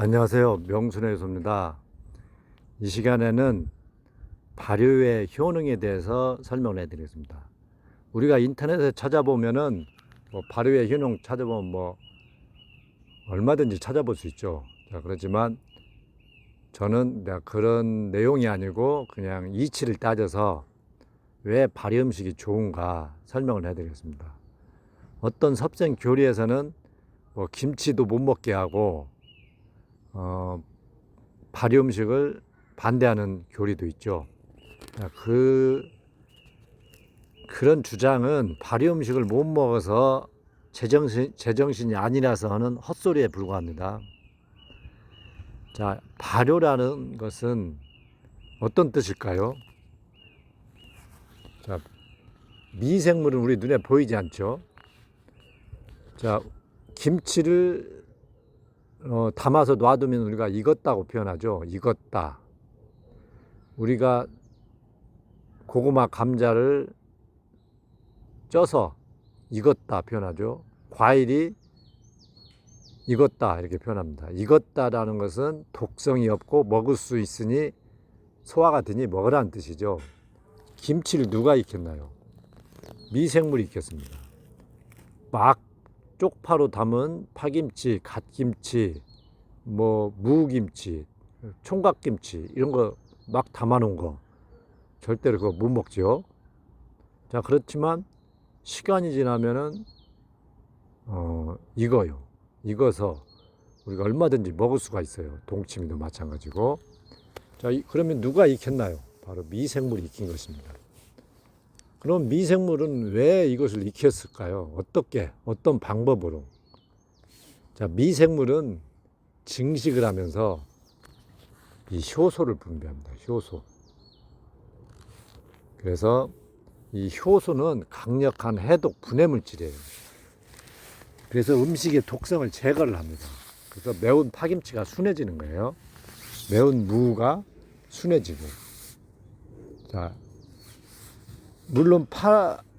안녕하세요. 명순의 유소입니다. 이 시간에는 발효의 효능에 대해서 설명을 해드리겠습니다. 우리가 인터넷에 찾아보면은 발효의 효능 찾아보면 얼마든지 찾아볼 수 있죠. 자, 그렇지만 저는 그런 내용이 아니고 그냥 이치를 따져서 왜 발효 음식이 좋은가 설명을 해드리겠습니다. 어떤 섭생 교리에서는 김치도 못 먹게 하고 발효 음식을 반대하는 교리도 있죠. 그런 주장은 발효 음식을 못 먹어서 제정신이 아니라서 하는 헛소리에 불과합니다. 자, 발효라는 것은 어떤 뜻일까요? 자, 미생물은 우리 눈에 보이지 않죠. 자, 김치를 담아서 놔두면 우리가 익었다고 표현하죠. 익었다. 우리가 고구마, 감자를 쪄서 익었다 표현하죠. 과일이 익었다 이렇게 표현합니다. 익었다라는 것은 독성이 없고 먹을 수 있으니 소화가 되니 먹으라는 뜻이죠. 김치를 누가 익혔나요? 미생물이 익혔습니다. 막 쪽파로 담은 파김치, 갓김치, 무김치, 총각김치 이런 거 막 담아놓은 거 절대로 그거 못 먹죠. 자, 그렇지만 시간이 지나면은 익어요. 익어서 우리가 얼마든지 먹을 수가 있어요. 동치미도 마찬가지고. 자, 그러면 누가 익혔나요? 바로 미생물이 익힌 것입니다. 그럼 미생물은 왜 이것을 익혔을까요? 어떻게, 어떤 방법으로? 자, 미생물은 증식을 하면서 이 효소를 분비합니다. 효소. 그래서 이 효소는 강력한 해독 분해 물질이에요. 그래서 음식의 독성을 제거를 합니다. 그래서 매운 파김치가 순해지는 거예요. 매운 무가 순해지고. 자, 물론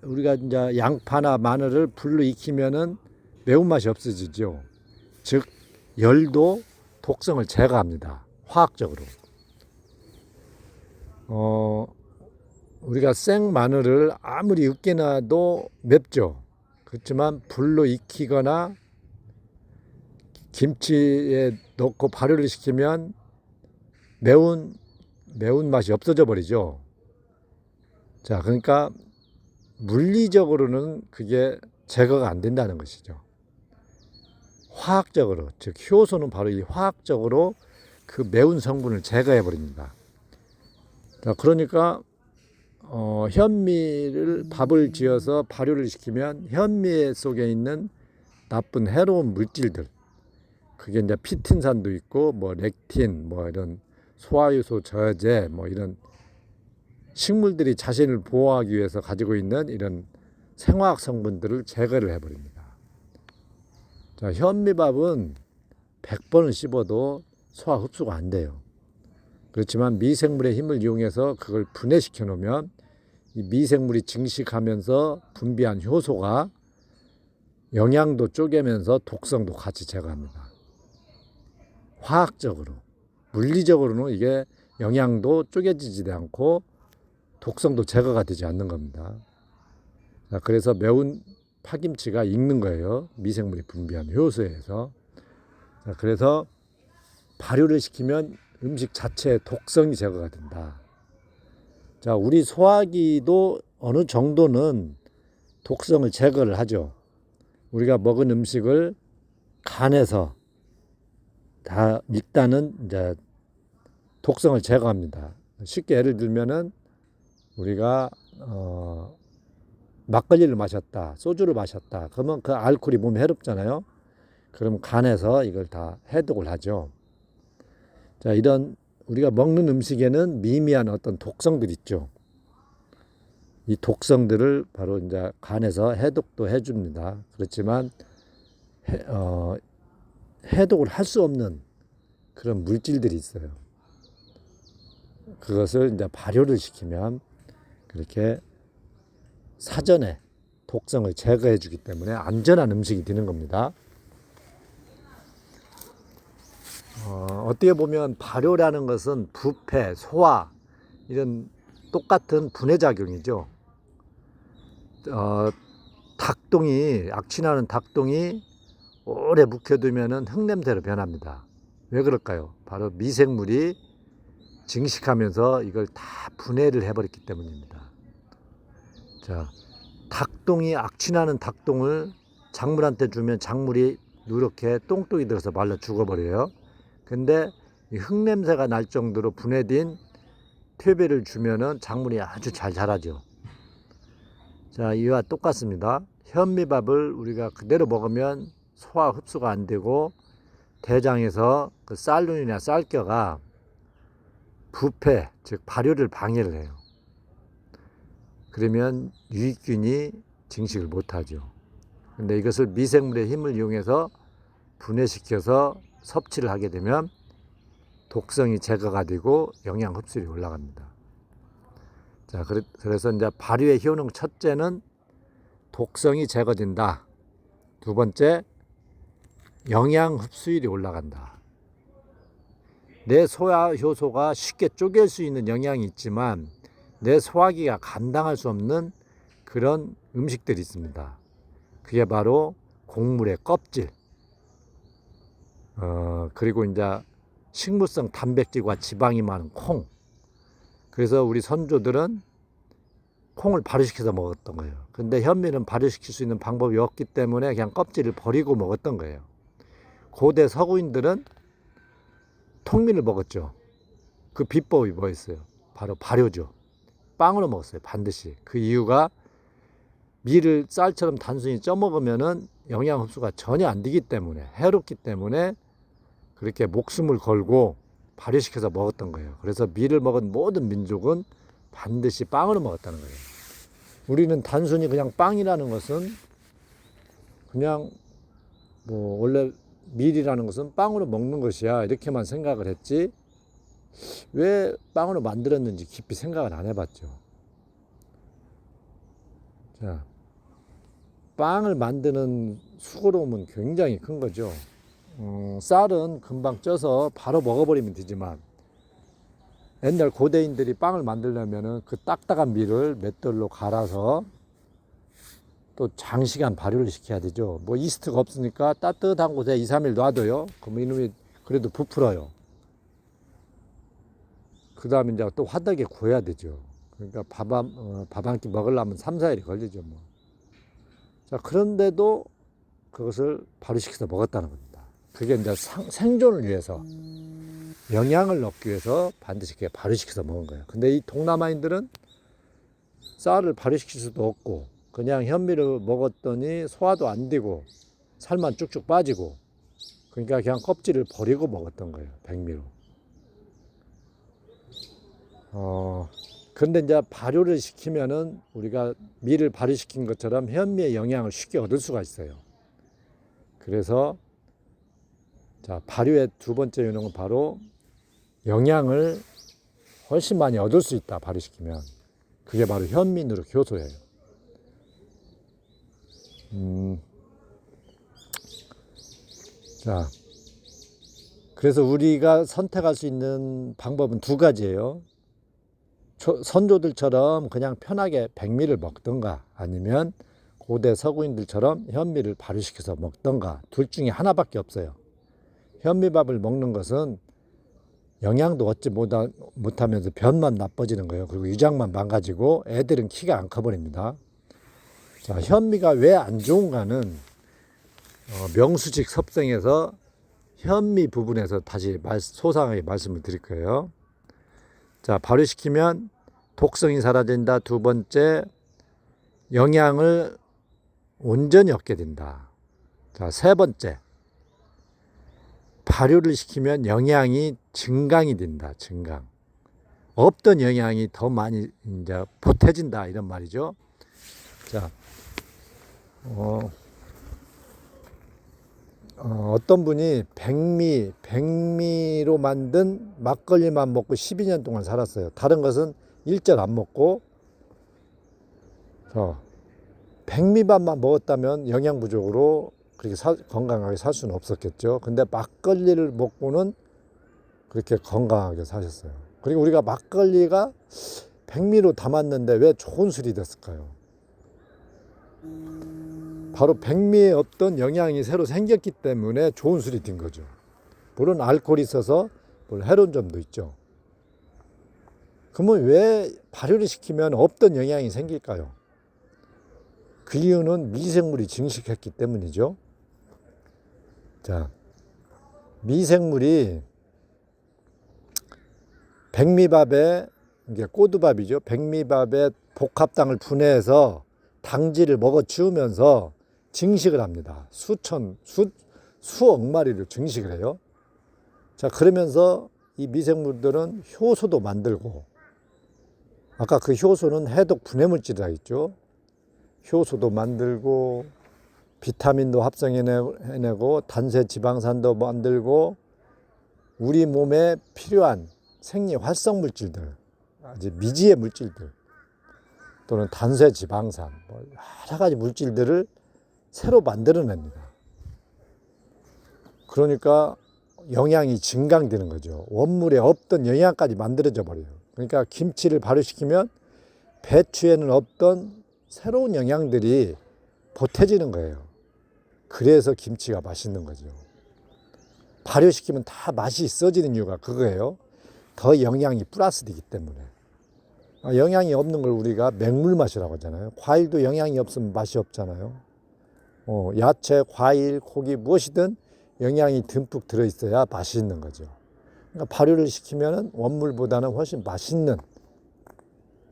우리가 이제 양파나 마늘을 불로 익히면은 매운맛이 없어지죠. 즉, 열도 독성을 제거합니다. 화학적으로. 우리가 생 마늘을 아무리 으깨 놔도 맵죠. 그렇지만 불로 익히거나 김치에 넣고 발효를 시키면 매운 맛이 없어져 버리죠. 자, 그러니까 물리적으로는 그게 제거가 안 된다는 것이죠. 화학적으로, 즉 효소는 바로 이 화학적으로 그 매운 성분을 제거해 버립니다. 자, 그러니까 현미를 밥을 지어서 발효를 시키면 현미 속에 있는 나쁜 해로운 물질들, 그게 이제 피틴산도 있고 렉틴 이런 소화효소 저제 이런 식물들이 자신을 보호하기 위해서 가지고 있는 이런 생화학 성분들을 제거를 해버립니다. 자, 현미밥은 100번을 씹어도 소화 흡수가 안 돼요. 그렇지만 미생물의 힘을 이용해서 그걸 분해시켜 놓으면 이 미생물이 증식하면서 분비한 효소가 영양도 쪼개면서 독성도 같이 제거합니다. 화학적으로. 물리적으로는 이게 영양도 쪼개지지 않고 독성도 제거가 되지 않는 겁니다. 자, 그래서 매운 파김치가 익는 거예요. 미생물이 분비한 효소에 의해서. 자, 그래서 발효를 시키면 음식 자체의 독성이 제거가 된다. 자, 우리 소화기도 어느 정도는 독성을 제거를 하죠. 우리가 먹은 음식을 간에서 다 일단은 이제 독성을 제거합니다. 쉽게 예를 들면은 우리가 막걸리를 마셨다, 소주를 마셨다. 그러면 그 알코올이 몸에 해롭잖아요. 그럼 간에서 이걸 다 해독을 하죠. 자, 이런 우리가 먹는 음식에는 미미한 어떤 독성들이 있죠. 이 독성들을 바로 이제 간에서 해독도 해줍니다. 그렇지만 해독을 할 수 없는 그런 물질들이 있어요. 그것을 이제 발효를 시키면 그렇게 사전에 독성을 제거해 주기 때문에 안전한 음식이 되는 겁니다. 어떻게 보면 발효라는 것은 부패, 소화 이런 똑같은 분해작용이죠. 닭똥이 악취나는 닭똥이 오래 묵혀두면은 흙냄새로 변합니다. 왜 그럴까요? 바로 미생물이 증식하면서 이걸 다 분해를 해버렸기 때문입니다. 자, 닭똥이 악취나는 닭똥을 작물한테 주면 작물이 누렇게 똥똥이 들어서 말라 죽어버려요. 근데 이 흙냄새가 날 정도로 분해된 퇴비를 주면은 작물이 아주 잘 자라죠. 자, 이와 똑같습니다. 현미밥을 우리가 그대로 먹으면 소화 흡수가 안 되고 대장에서 그 쌀눈이나 쌀겨가 부패, 즉 발효를 방해를 해요. 그러면 유익균이 증식을 못하죠. 근데 이것을 미생물의 힘을 이용해서 분해시켜서 섭취를 하게 되면 독성이 제거가 되고 영양 흡수율이 올라갑니다. 자, 그래서 이제 발효의 효능 첫째는 독성이 제거된다. 두 번째, 영양 흡수율이 올라간다. 내 소화 효소가 쉽게 쪼갤 수 있는 영양이 있지만 내 소화기가 감당할 수 없는 그런 음식들이 있습니다. 그게 바로 곡물의 껍질, 그리고 이제 식물성 단백질과 지방이 많은 콩. 그래서 우리 선조들은 콩을 발효시켜서 먹었던 거예요. 근데 현미는 발효시킬 수 있는 방법이 없기 때문에 그냥 껍질을 버리고 먹었던 거예요. 고대 서구인들은 통밀을 먹었죠. 그 비법이 뭐였어요? 바로 발효죠. 빵으로 먹었어요. 반드시. 그 이유가 밀을 쌀처럼 단순히 쪄 먹으면은 영양 흡수가 전혀 안 되기 때문에, 해롭기 때문에 그렇게 목숨을 걸고 발효시켜서 먹었던 거예요. 그래서 밀을 먹은 모든 민족은 반드시 빵으로 먹었다는 거예요. 우리는 단순히 그냥 빵이라는 것은 그냥 뭐 원래 밀이라는 것은 빵으로 먹는 것이야 이렇게만 생각을 했지 왜 빵으로 만들었는지 깊이 생각을 안 해봤죠. 자, 빵을 만드는 수고로움은 굉장히 큰 거죠. 쌀은 금방 쪄서 바로 먹어버리면 되지만 옛날 고대인들이 빵을 만들려면 그 딱딱한 밀을 맷돌로 갈아서 또 장시간 발효를 시켜야 되죠. 뭐 이스트가 없으니까 따뜻한 곳에 2, 3일 놔둬요. 그러면 이놈이 그래도 부풀어요. 그 다음에 이제 또 화덕에 구워야 되죠. 그러니까 밥 한 끼 먹으려면 3, 4일이 걸리죠. 뭐. 자, 그런데도 그것을 발효시켜서 먹었다는 겁니다. 그게 이제 생존을 위해서 영양을 얻기 위해서 반드시 이렇게 발효시켜서 먹은 거예요. 근데 이 동남아인들은 쌀을 발효시킬 수도 없고 그냥 현미를 먹었더니 소화도 안 되고 살만 쭉쭉 빠지고 그러니까 그냥 껍질을 버리고 먹었던 거예요. 백미로. 그런데 이제 발효를 시키면은 우리가 밀을 발효시킨 것처럼 현미의 영양을 쉽게 얻을 수가 있어요. 그래서 자, 발효의 두 번째 요령은 바로 영양을 훨씬 많이 얻을 수 있다. 발효시키면. 그게 바로 현미 누룩 효소예요. 자, 그래서 우리가 선택할 수 있는 방법은 두 가지예요. 선조들처럼 그냥 편하게 백미를 먹던가 아니면 고대 서구인들처럼 현미를 발효시켜서 먹던가 둘 중에 하나밖에 없어요. 현미밥을 먹는 것은 영양도 얻지 못하면서 변만 나빠지는 거예요. 그리고 위장만 망가지고 애들은 키가 안 커버립니다. 자, 현미가 왜 안 좋은가는 명수식 섭생에서 현미 부분에서 다시 소상하게 말씀을 드릴 거예요. 자, 발효시키면 독성이 사라진다. 두 번째, 영양을 온전히 얻게 된다. 자, 세 번째, 발효를 시키면 영양이 증강이 된다. 증강. 없던 영양이 더 많이 이제 보태진다. 이런 말이죠. 자, 어떤 분이 백미로 만든 막걸리만 먹고 12년 동안 살았어요. 다른 것은 일절 안 먹고. 백미밥만 먹었다면 영양 부족으로 그렇게 건강하게 살 수는 없었겠죠. 근데 막걸리를 먹고는 그렇게 건강하게 사셨어요. 그리고 우리가 막걸리가 백미로 담았는데 왜 좋은 술이 됐을까요? 바로 백미에 없던 영양이 새로 생겼기 때문에 좋은 술이 된 거죠. 물론 알코올이 있어서 해로운 점도 있죠. 그러면 왜 발효를 시키면 없던 영양이 생길까요? 그 이유는 미생물이 증식했기 때문이죠. 자, 미생물이 백미밥에, 이게 꼬두밥이죠. 백미밥에 복합당을 분해해서 당질을 먹어치우면서 증식을 합니다. 수억 마리를 증식을 해요. 자, 그러면서 이 미생물들은 효소도 만들고, 아까 그 효소는 해독 분해물질이라 했죠. 효소도 만들고, 비타민도 합성해내고, 단세 지방산도 만들고, 우리 몸에 필요한 생리 활성 물질들, 아주 미지의 물질들, 또는 단세 지방산, 여러 가지 물질들을 새로 만들어냅니다. 그러니까 영양이 증강되는 거죠. 원물에 없던 영양까지 만들어져 버려요. 그러니까 김치를 발효시키면 배추에는 없던 새로운 영양들이 보태지는 거예요. 그래서 김치가 맛있는 거죠. 발효시키면 다 맛이 있어지는 이유가 그거예요. 더 영양이 플러스 되기 때문에. 영양이 없는 걸 우리가 맹물 맛이라고 하잖아요. 과일도 영양이 없으면 맛이 없잖아요. 야채, 과일, 고기 무엇이든 영양이 듬뿍 들어있어야 맛이 있는 거죠. 그러니까 발효를 시키면 원물보다는 훨씬 맛있는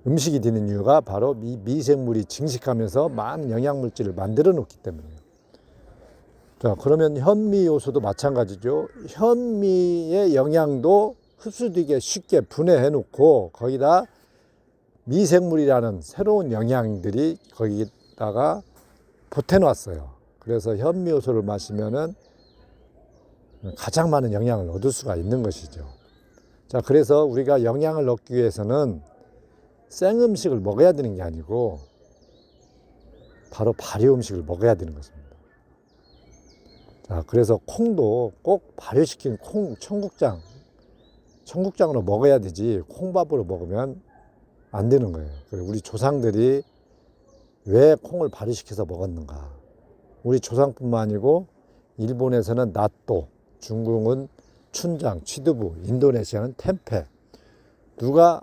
음식이 되는 이유가 바로 미생물이 증식하면서 많은 영양물질을 만들어 놓기 때문이에요. 자, 그러면 현미 요소도 마찬가지죠. 현미의 영양도 흡수되게 쉽게 분해해 놓고 거기다 미생물이라는 새로운 영양들이 거기다가 보태 놨어요. 그래서 현미 요소를 마시면은 가장 많은 영양을 얻을 수가 있는 것이죠. 자, 그래서 우리가 영양을 얻기 위해서는 생 음식을 먹어야 되는 게 아니고 바로 발효 음식을 먹어야 되는 것입니다. 자, 그래서 콩도 꼭 발효시킨 콩 청국장으로 먹어야 되지 콩밥으로 먹으면 안 되는 거예요. 우리 조상들이 왜 콩을 발효시켜서 먹었는가? 우리 조상뿐만 아니고 일본에서는 나또, 중국은 춘장, 취두부, 인도네시아는 템페. 누가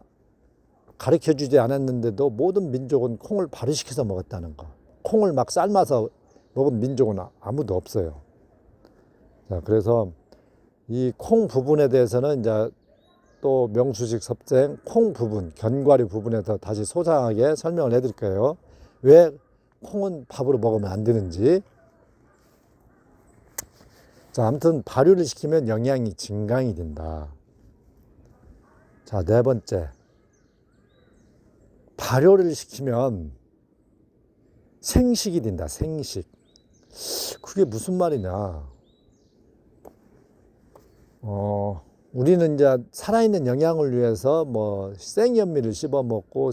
가르쳐주지 않았는데도 모든 민족은 콩을 발효시켜서 먹었다는 거. 콩을 막 삶아서 먹은 민족은 아무도 없어요. 자, 그래서 이 콩 부분에 대해서는 이제 또 명수식 섭생 콩 부분, 견과류 부분에서 다시 소상하게 설명을 해드릴 거예요. 왜 콩은 밥으로 먹으면 안 되는지. 자, 아무튼 발효를 시키면 영양이 증강이 된다. 자, 네 번째. 발효를 시키면 생식이 된다. 생식. 그게 무슨 말이냐. 우리는 이제 살아있는 영양을 위해서 생현미를 씹어 먹고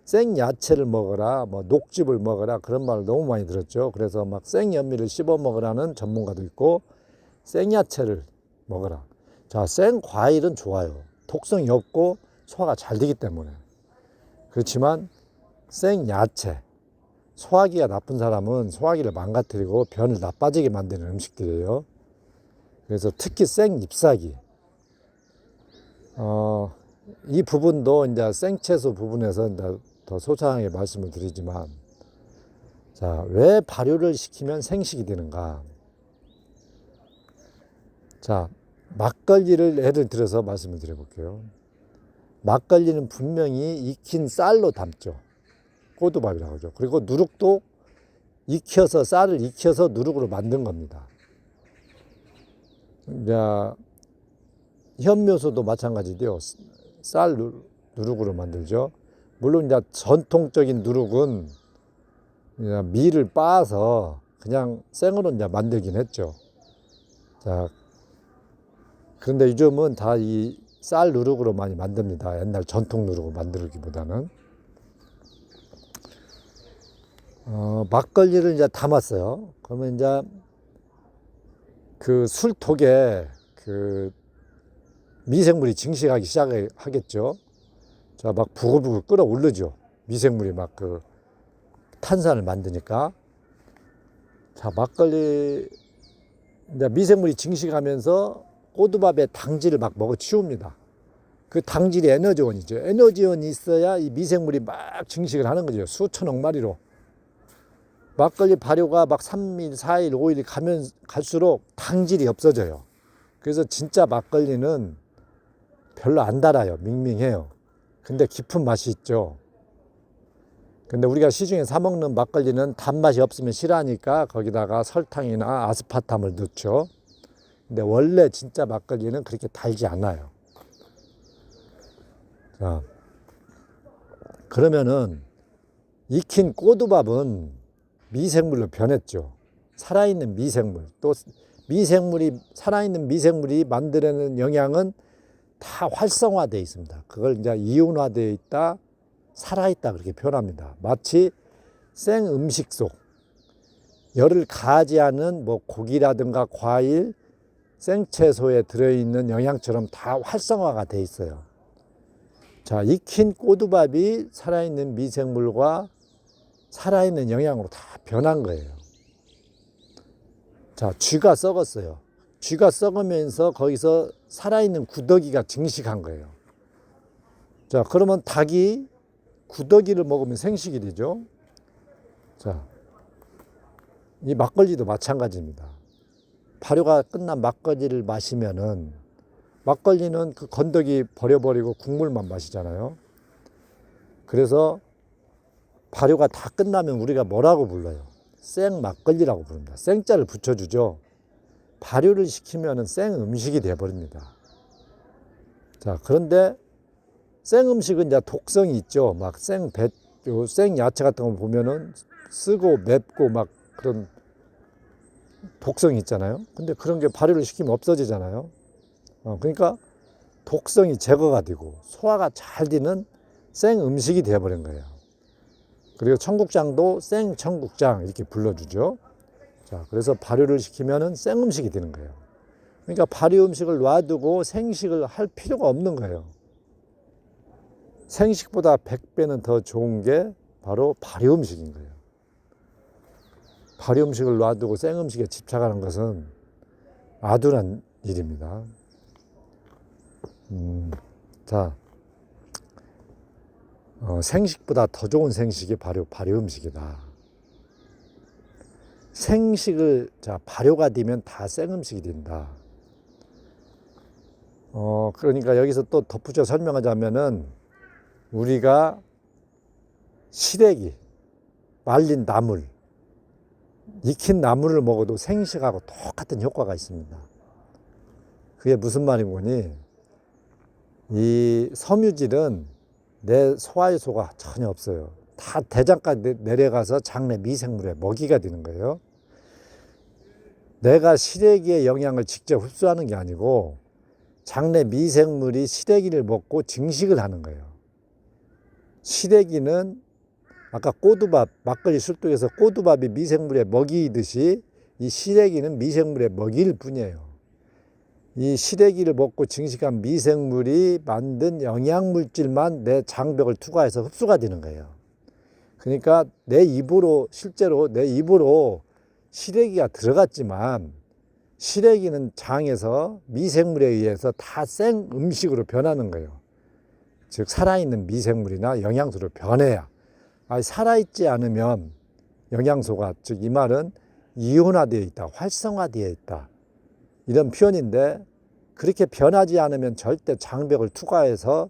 생야채를 먹어라, 녹즙을 먹어라 그런 말을 너무 많이 들었죠. 그래서 막 생현미를 씹어 먹으라는 전문가도 있고 생야채를 먹어라. 자, 생과일은 좋아요. 독성이 없고 소화가 잘 되기 때문에. 그렇지만 생야채, 소화기가 나쁜 사람은 소화기를 망가뜨리고 변을 나빠지게 만드는 음식들이에요. 그래서 특히 생잎사귀, 이 부분도 이제 생채소 부분에서 이제 더 소상하게 말씀을 드리지만, 자, 왜 발효를 시키면 생식이 되는가? 자, 막걸리를 예를 들어서 말씀을 드려볼게요. 막걸리는 분명히 익힌 쌀로 담죠. 꼬두밥이라고 하죠. 그리고 누룩도 쌀을 익혀서 누룩으로 만든 겁니다. 이제 현묘소도 마찬가지고요. 쌀 누룩으로 만들죠. 물론 이제 전통적인 누룩은 그냥 밀을 빻아서 그냥 생으로 이제 만들긴 했죠. 자, 그런데 요즘은 다 이 쌀 누룩으로 많이 만듭니다. 옛날 전통 누룩으로 만들기보다는. 막걸리를 이제 담았어요. 그러면 이제 그 술톡에 그 미생물이 증식하기 시작하겠죠. 자, 막 부글부글 끓어오르죠. 미생물이 막 그 탄산을 만드니까. 자, 막걸리, 이제 미생물이 증식하면서 꼬두밥에 당질을 막 먹어 치웁니다. 그 당질이 에너지원이죠. 에너지원이 있어야 이 미생물이 막 증식을 하는 거죠. 수천억 마리로. 막걸리 발효가 막 3일, 4일, 5일 가면 갈수록 당질이 없어져요. 그래서 진짜 막걸리는 별로 안 달아요. 밍밍해요. 근데 깊은 맛이 있죠. 근데 우리가 시중에 사 먹는 막걸리는 단맛이 없으면 싫어하니까 거기다가 설탕이나 아스파탐을 넣죠. 근데 원래 진짜 막걸리는 그렇게 달지 않아요. 자, 그러면은 익힌 꼬두밥은 미생물로 변했죠. 살아있는 미생물. 또 살아있는 미생물이 만들어내는 영양은 다 활성화되어 있습니다. 그걸 이제 이온화되어 있다, 살아있다 그렇게 표현합니다. 마치 생 음식 속 열을 가하지 않은 뭐 고기라든가 과일, 생채소에 들어있는 영양처럼 다 활성화가 되어 있어요. 자, 익힌 꼬두밥이 살아있는 미생물과 살아있는 영양으로 다 변한 거예요. 자, 쥐가 썩었어요. 쥐가 썩으면서 거기서 살아있는 구더기가 증식한 거예요. 자, 그러면 닭이 구더기를 먹으면 생식이 되죠. 자, 이 막걸리도 마찬가지입니다. 발효가 끝난 막걸리를 마시면은 막걸리는 그 건더기 버려버리고 국물만 마시잖아요. 그래서 발효가 다 끝나면 우리가 뭐라고 불러요? 생 막걸리라고 부릅니다. 생자를 붙여주죠. 발효를 시키면은 생 음식이 되어버립니다. 자, 그런데 생 음식은 이제 독성이 있죠. 막 생 야채 같은 거 보면은 쓰고 맵고 막 그런 독성이 있잖아요. 근데 그런 게 발효를 시키면 없어지잖아요. 그러니까 독성이 제거가 되고 소화가 잘 되는 생 음식이 되어버린 거예요. 그리고 청국장도 생 청국장 이렇게 불러주죠. 자, 그래서 발효를 시키면은 생 음식이 되는 거예요. 그러니까 발효 음식을 놔두고 생식을 할 필요가 없는 거예요. 생식보다 100배는 더 좋은 게 바로 발효 음식인 거예요. 발효 음식을 놔두고 생 음식에 집착하는 것은 아둔한 일입니다. 자, 생식보다 더 좋은 생식이 발효 음식이다. 생식을, 발효가 되면 다 생 음식이 된다. 그러니까 여기서 또 덧붙여 설명하자면은 우리가 시래기, 말린 나물, 익힌 나물을 먹어도 생식하고 똑같은 효과가 있습니다. 그게 무슨 말인 거니? 이 섬유질은 내 소화효소가 전혀 없어요. 다 대장까지 내려가서 장내 미생물의 먹이가 되는 거예요. 내가 시래기의 영양을 직접 흡수하는 게 아니고 장내 미생물이 시래기를 먹고 증식을 하는 거예요. 시래기는 아까 꼬두밥, 막걸리 술독에서 꼬두밥이 미생물의 먹이듯이 이 시래기는 미생물의 먹이일 뿐이에요. 이 시래기를 먹고 증식한 미생물이 만든 영양물질만 내 장벽을 투과해서 흡수가 되는 거예요. 그러니까 실제로 내 입으로 시래기가 들어갔지만 시래기는 장에서 미생물에 의해서 다 생 음식으로 변하는 거예요. 즉 살아있는 미생물이나 영양소로 변해야. 살아있지 않으면 영양소가, 즉 이 말은 이온화되어 있다, 활성화되어 있다, 이런 표현인데 그렇게 변하지 않으면 절대 장벽을 투과해서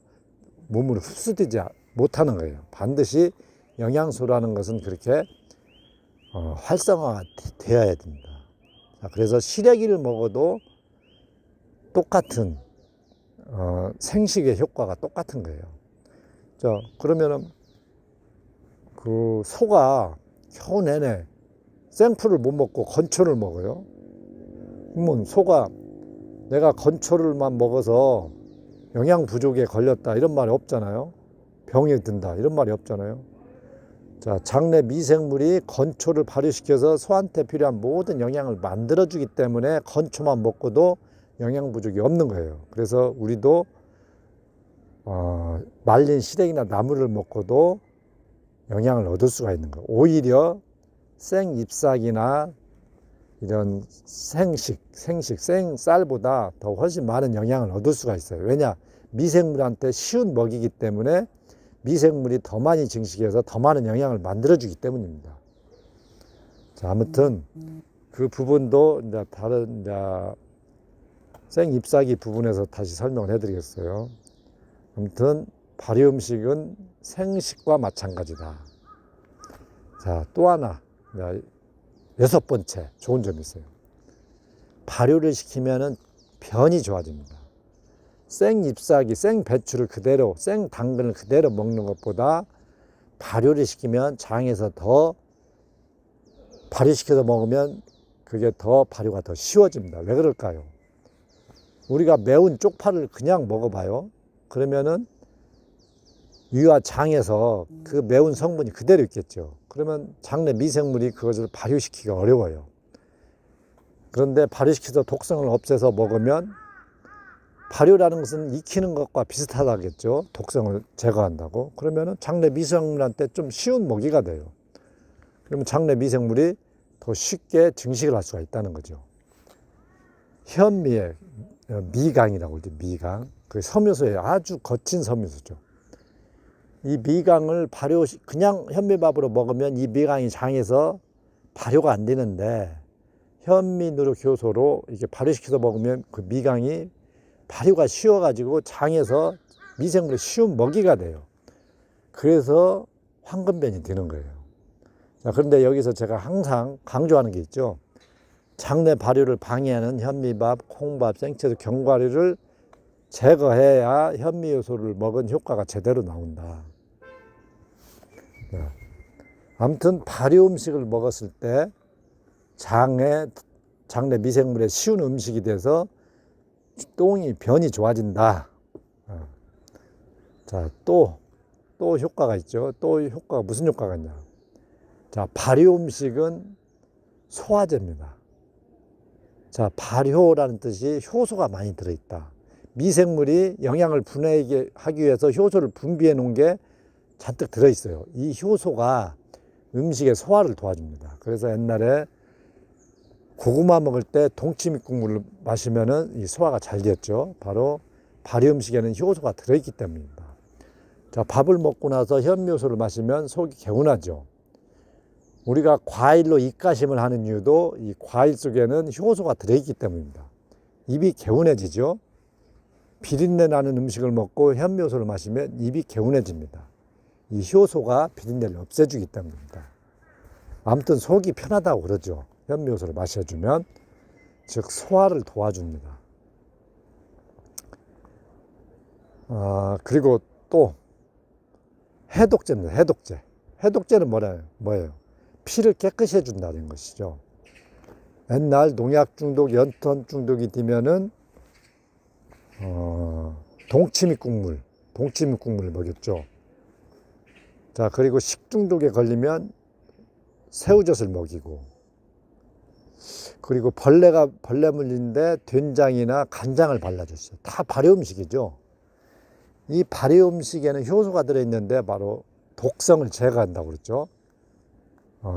몸으로 흡수되지 못하는 거예요. 반드시 영양소라는 것은 그렇게 활성화가 되어야 됩니다. 그래서 시래기를 먹어도 똑같은 생식의 효과가 똑같은 거예요. 그러면은 그 소가 겨우 내내 생풀을 못 먹고 건초를 먹어요. 그러면 소가 내가 건초를만 먹어서 영양 부족에 걸렸다 이런 말이 없잖아요. 병에 든다 이런 말이 없잖아요. 자, 장내 미생물이 건초를 발효시켜서 소한테 필요한 모든 영양을 만들어주기 때문에 건초만 먹고도 영양 부족이 없는 거예요. 그래서 우리도 말린 시래기나 나물을 먹고도 영양을 얻을 수가 있는 거예요. 오히려 생 잎사귀나 이런 생식, 생쌀보다 더 훨씬 많은 영양을 얻을 수가 있어요. 왜냐? 미생물한테 쉬운 먹이기 때문에 미생물이 더 많이 증식해서 더 많은 영양을 만들어주기 때문입니다. 자, 아무튼 그 부분도 이제 다른 이제 생잎사귀 부분에서 다시 설명을 해드리겠어요. 아무튼 발효 음식은 생식과 마찬가지다. 자, 또 하나, 여섯 번째 좋은 점이 있어요. 발효를 시키면은 변이 좋아집니다. 생 잎사귀, 생 배추를 그대로, 생 당근을 그대로 먹는 것보다 발효를 시키면 장에서 더 발효시켜서 먹으면 그게 더 발효가 더 쉬워집니다. 왜 그럴까요? 우리가 매운 쪽파를 그냥 먹어봐요. 그러면은 위와 장에서 그 매운 성분이 그대로 있겠죠. 그러면 장 내 미생물이 그것을 발효시키기가 어려워요. 그런데 발효시켜서 독성을 없애서 먹으면 발효라는 것은 익히는 것과 비슷하다겠죠. 독성을 제거한다고. 그러면은 장내 미생물한테 좀 쉬운 먹이가 돼요. 그러면 장내 미생물이 더 쉽게 증식을 할 수가 있다는 거죠. 현미에 미강이라고 그러죠. 미강. 그 섬유소에 아주 거친 섬유소죠. 이 미강을 그냥 현미밥으로 먹으면 이 미강이 장에서 발효가 안 되는데 현미 누룩 효소로 이렇게 발효시켜서 먹으면 그 미강이 발효가 쉬워가지고 장에서 미생물의 쉬운 먹이가 돼요. 그래서 황금변이 되는 거예요. 자, 그런데 여기서 제가 항상 강조하는 게 있죠. 장내 발효를 방해하는 현미밥, 콩밥, 생채소, 견과류를 제거해야 현미 요소를 먹은 효과가 제대로 나온다. 아무튼 발효 음식을 먹었을 때 장내 미생물에 쉬운 음식이 돼서 변이 좋아진다. 자, 또 효과가 있죠. 또 효과가 무슨 효과가 있냐. 자, 발효 음식은 소화제입니다. 자, 발효라는 뜻이 효소가 많이 들어있다. 미생물이 영양을 분해하기 위해서 효소를 분비해 놓은 게 잔뜩 들어있어요. 이 효소가 음식의 소화를 도와줍니다. 그래서 옛날에 고구마 먹을 때 동치미 국물을 마시면은 이 소화가 잘 됐죠. 바로 발효 음식에는 효소가 들어있기 때문입니다. 자, 밥을 먹고 나서 현미효소를 마시면 속이 개운하죠. 우리가 과일로 입가심을 하는 이유도 이 과일 속에는 효소가 들어있기 때문입니다. 입이 개운해지죠. 비린내 나는 음식을 먹고 현미효소를 마시면 입이 개운해집니다. 이 효소가 비린내를 없애주기 때문입니다. 아무튼 속이 편하다고 그러죠. 현미효소를 마셔주면, 즉 소화를 도와줍니다. 그리고 또 해독제입니다. 해독제. 해독제는 뭐예요? 피를 깨끗이 해준다는 것이죠. 옛날 농약 중독, 연탄 중독이 되면은 동치미 국물을 먹였죠. 자, 그리고 식중독에 걸리면 새우젓을 먹이고, 그리고 벌레 물린데 된장이나 간장을 발라줬어요. 다 발효 음식이죠. 이 발효 음식에는 효소가 들어있는데 바로 독성을 제거한다고 그랬죠.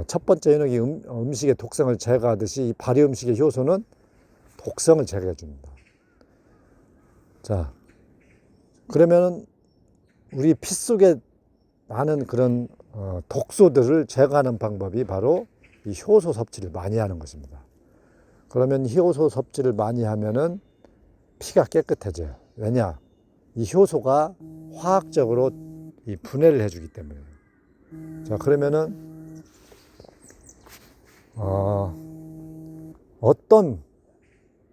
첫 번째 현혹이 음식의 독성을 제거하듯이 이 발효 음식의 효소는 독성을 제거해 줍니다. 자, 그러면 우리 피 속에 많은 그런 독소들을 제거하는 방법이 바로 이 효소 섭취를 많이 하는 것입니다. 그러면 효소 섭취를 많이 하면은 피가 깨끗해져요. 왜냐? 이 효소가 화학적으로 이 분해를 해주기 때문에. 자, 그러면은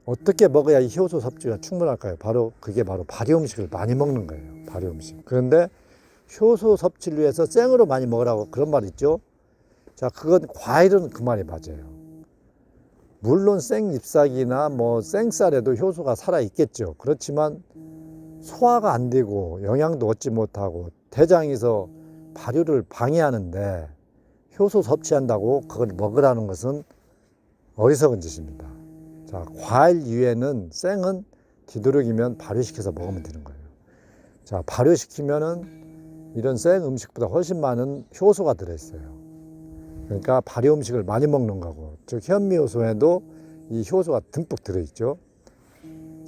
어떻게 먹어야 이 효소 섭취가 충분할까요? 그게 바로 발효 음식을 많이 먹는 거예요. 발효 음식. 그런데 효소 섭취를 위해서 생으로 많이 먹으라고 그런 말 있죠? 자, 그건 과일은 그 말이 맞아요. 물론 생잎사귀나 생쌀에도 효소가 살아있겠죠. 그렇지만 소화가 안 되고 영양도 얻지 못하고 대장에서 발효를 방해하는데 효소 섭취한다고 그걸 먹으라는 것은 어리석은 짓입니다. 자, 과일 이외에는 생은 되도록이면 발효시켜서 먹으면 되는 거예요. 자, 발효시키면은 이런 생 음식보다 훨씬 많은 효소가 들어있어요. 그러니까 발효 음식을 많이 먹는 거고, 즉 현미효소에도 이 효소가 듬뿍 들어있죠.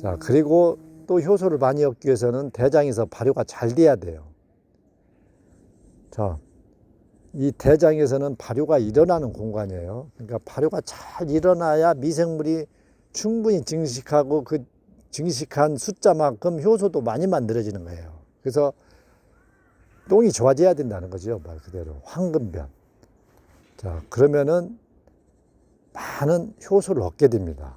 자, 그리고 또 효소를 많이 얻기 위해서는 대장에서 발효가 잘 돼야 돼요. 자, 이 대장에서는 발효가 일어나는 공간이에요. 그러니까 발효가 잘 일어나야 미생물이 충분히 증식하고 그 증식한 숫자만큼 효소도 많이 만들어지는 거예요. 그래서 똥이 좋아져야 된다는 거죠. 말 그대로 황금변. 자, 그러면은 많은 효소를 얻게 됩니다.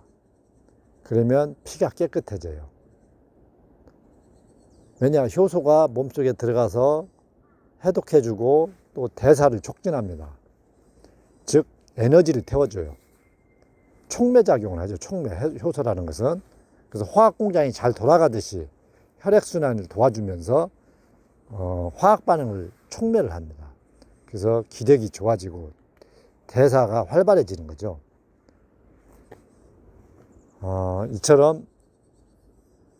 그러면 피가 깨끗해져요. 왜냐, 효소가 몸속에 들어가서 해독해주고 또 대사를 촉진합니다. 즉 에너지를 태워줘요. 촉매작용을 하죠. 효소라는 것은. 그래서 화학공장이 잘 돌아가듯이 혈액순환을 도와주면서 화학 반응을 촉매를 합니다. 그래서 기력이 좋아지고 대사가 활발해지는 거죠. 이처럼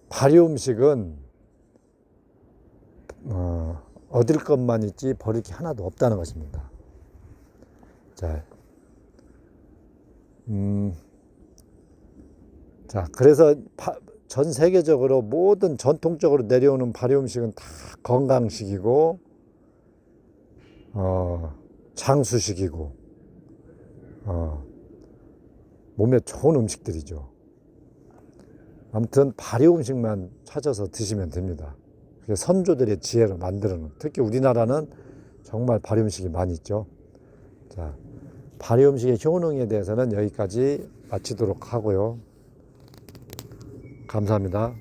발효 음식은 얻을 것만 있지 버릴 게 하나도 없다는 것입니다. 자, 자, 그래서 전 세계적으로 모든 전통적으로 내려오는 발효 음식은 다 건강식이고, 장수식이고, 몸에 좋은 음식들이죠. 아무튼 발효 음식만 찾아서 드시면 됩니다. 그게 선조들의 지혜로 만들어놓은, 특히 우리나라는 정말 발효 음식이 많이 있죠. 자, 발효 음식의 효능에 대해서는 여기까지 마치도록 하고요. 감사합니다.